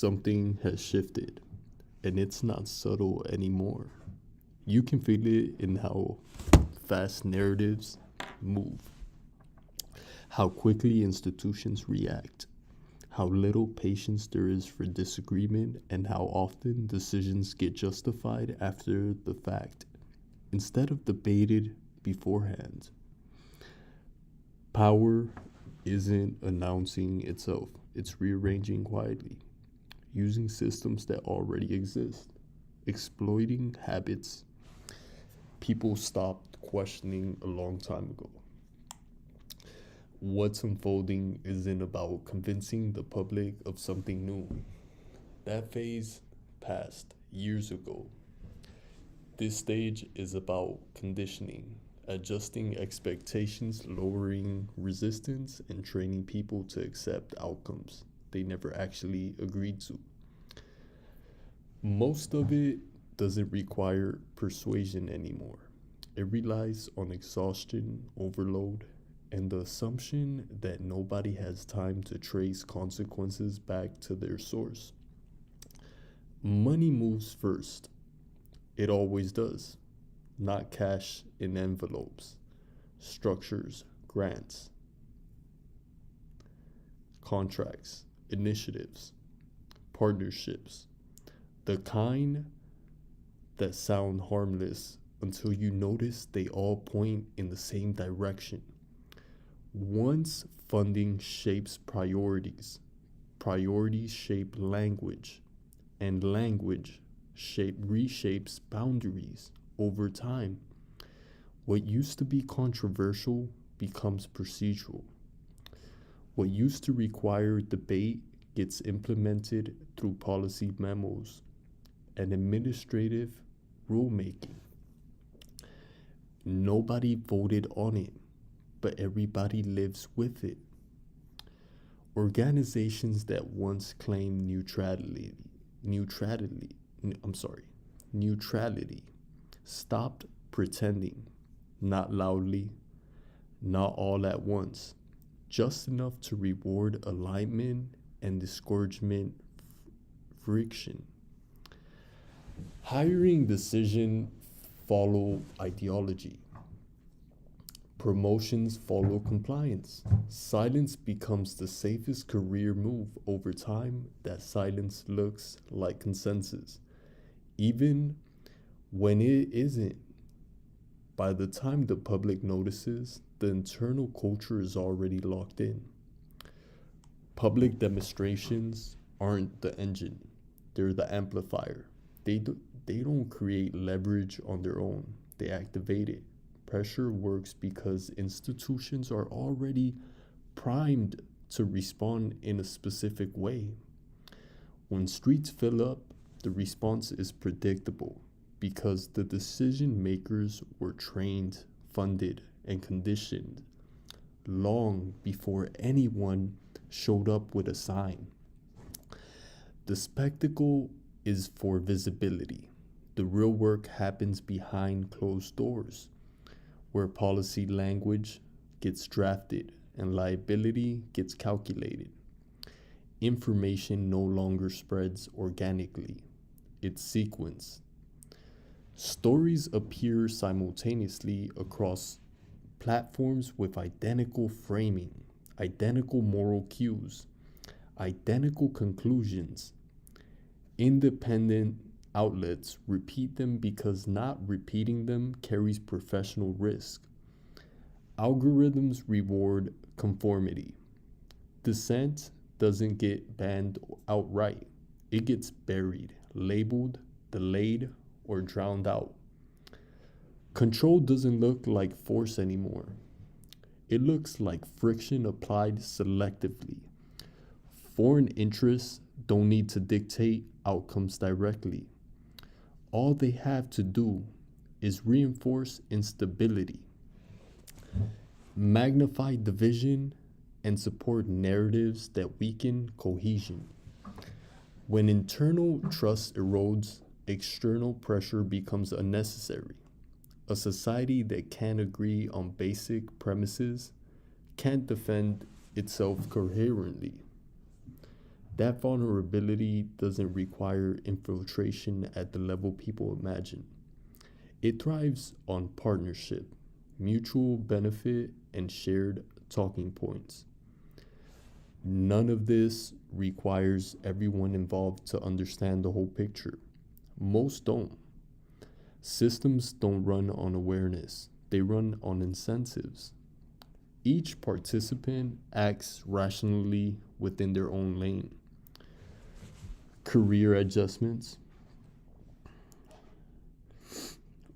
something has shifted, and it's not subtle anymore. You can feel it in how fast narratives move, how quickly institutions react, how little patience there is for disagreement, and how often decisions get justified after the fact instead of debated beforehand. Power isn't announcing itself, it's rearranging quietly, using systems that already exist, exploiting habits people stopped questioning a long time ago. What's unfolding isn't about convincing the public of something new. That phase passed years ago. This stage is about conditioning, adjusting expectations, lowering resistance, and training people to accept outcomes they never actually agreed to. Most of it doesn't require persuasion anymore. It relies on exhaustion, overload, and the assumption that nobody has time to trace consequences back to their source. Money moves first. It always does. Not cash in envelopes, structures, grants, contracts, initiatives, partnerships. The kind that sound harmless until you notice they all point in the same direction. Once funding shapes priorities, priorities shape language, and language reshapes boundaries over time. What used to be controversial becomes procedural. What used to require debate gets implemented through policy memos and administrative rulemaking. Nobody voted on it, but everybody lives with it. Organizations that once claimed neutrality stopped pretending, not loudly, not all at once, just enough to reward alignment and discouragement friction. Hiring decision follow ideology. Promotions follow compliance. Silence becomes the safest career move. Over time. That silence looks like consensus, even when it isn't. By the time the public notices, the internal culture is already locked in. Public demonstrations aren't the engine, they're the amplifier. They don't create leverage on their own, they activate it. Pressure works because institutions are already primed to respond in a specific way. When streets fill up, the response is predictable because the decision makers were trained, funded, and conditioned long before anyone showed up with a sign. The spectacle is for visibility. The real work happens behind closed doors, where policy language gets drafted and liability gets calculated. Information no longer spreads organically, it's sequenced. Stories appear simultaneously across platforms with identical framing, identical moral cues, identical conclusions. Independent outlets repeat them because not repeating them carries professional risk. Algorithms reward conformity. Dissent doesn't get banned outright, it gets buried, labeled, delayed, or drowned out. Control doesn't look like force anymore. It looks like friction applied selectively. Foreign interests don't need to dictate outcomes directly. All they have to do is reinforce instability, magnify division, and support narratives that weaken cohesion. When internal trust erodes, external pressure becomes unnecessary. A society that can't agree on basic premises can't defend itself coherently. That vulnerability doesn't require infiltration at the level people imagine. It thrives on partnership, mutual benefit, and shared talking points. None of this requires everyone involved to understand the whole picture. Most don't. Systems don't run on awareness, they run on incentives. Each participant acts rationally within their own lane. Career adjustments,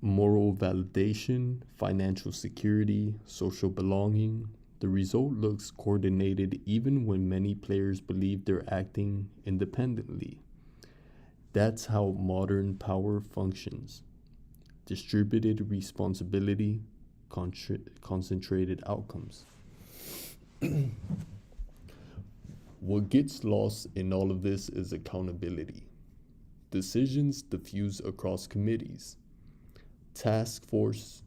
moral validation, financial security, social belonging. The result looks coordinated even when many players believe they're acting independently. That's how modern power functions: distributed responsibility, concentrated outcomes. What gets lost in all of this is accountability. Decisions diffuse across committees, task force,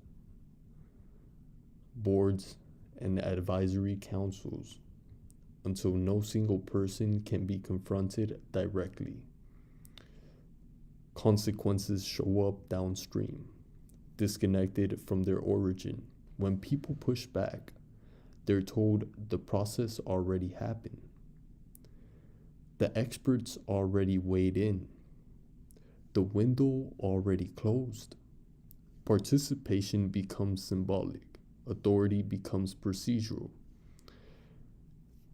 boards, and advisory councils until no single person can be confronted directly. Consequences show up downstream, disconnected from their origin. When people push back, they're told the process already happened. The experts already weighed in. The window already closed. Participation becomes symbolic. Authority becomes procedural.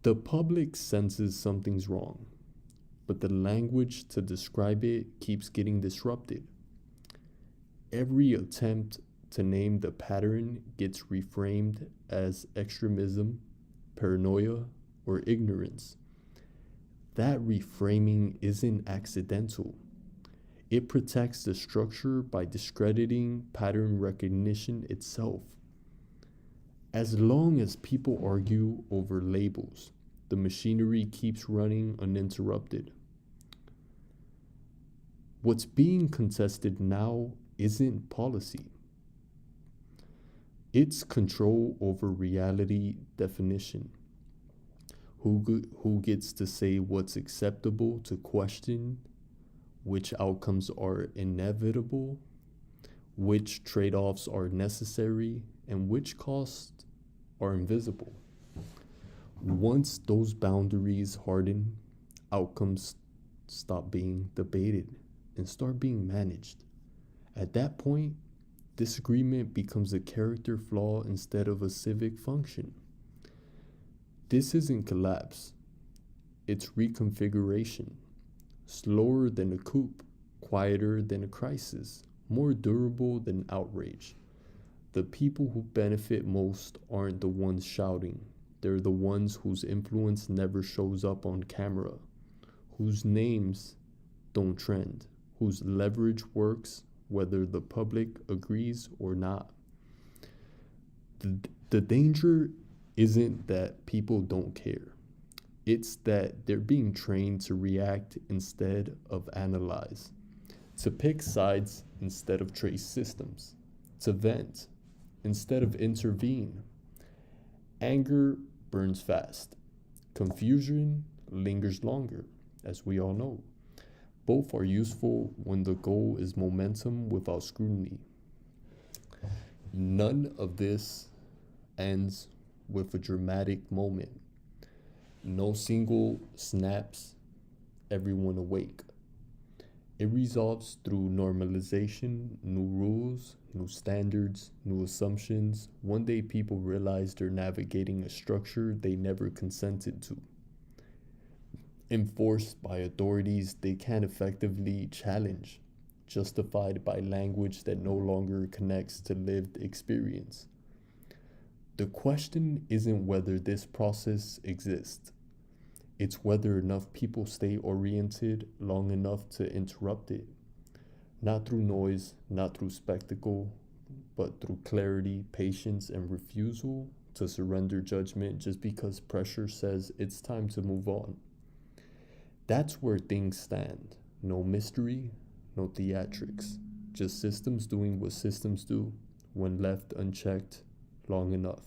The public senses something's wrong, but the language to describe it keeps getting disrupted. Every attempt to name the pattern gets reframed as extremism, paranoia, or ignorance. That reframing isn't accidental. It protects the structure by discrediting pattern recognition itself. As long as people argue over labels, the machinery keeps running uninterrupted. What's being contested now isn't policy, it's control over reality definition. Who gets to say what's acceptable to question, which outcomes are inevitable, which trade offs are necessary, and which costs are invisible. Once those boundaries harden, outcomes stop being debated and start being managed. At that point, disagreement becomes a character flaw instead of a civic function. This isn't collapse, it's reconfiguration. Slower than a coup, quieter than a crisis, more durable than outrage. The people who benefit most aren't the ones shouting. They're the ones whose influence never shows up on camera, whose names don't trend, whose leverage works whether the public agrees or not. The danger isn't that people don't care. It's that they're being trained to react instead of analyze, to pick sides instead of trace systems, to vent instead of intervene. Anger burns fast. Confusion lingers longer, as we all know. Both are useful when the goal is momentum without scrutiny. None of this ends with a dramatic moment. No single snaps everyone awake. It resolves through normalization, new rules, new standards, new assumptions. One day people realize they're navigating a structure they never consented to, enforced by authorities they can't effectively challenge, justified by language that no longer connects to lived experience. The question isn't whether this process exists. It's whether enough people stay oriented long enough to interrupt it. Not through noise, not through spectacle, but through clarity, patience, and refusal to surrender judgment just because pressure says it's time to move on. That's where things stand. No mystery, no theatrics. Just systems doing what systems do when left unchecked long enough.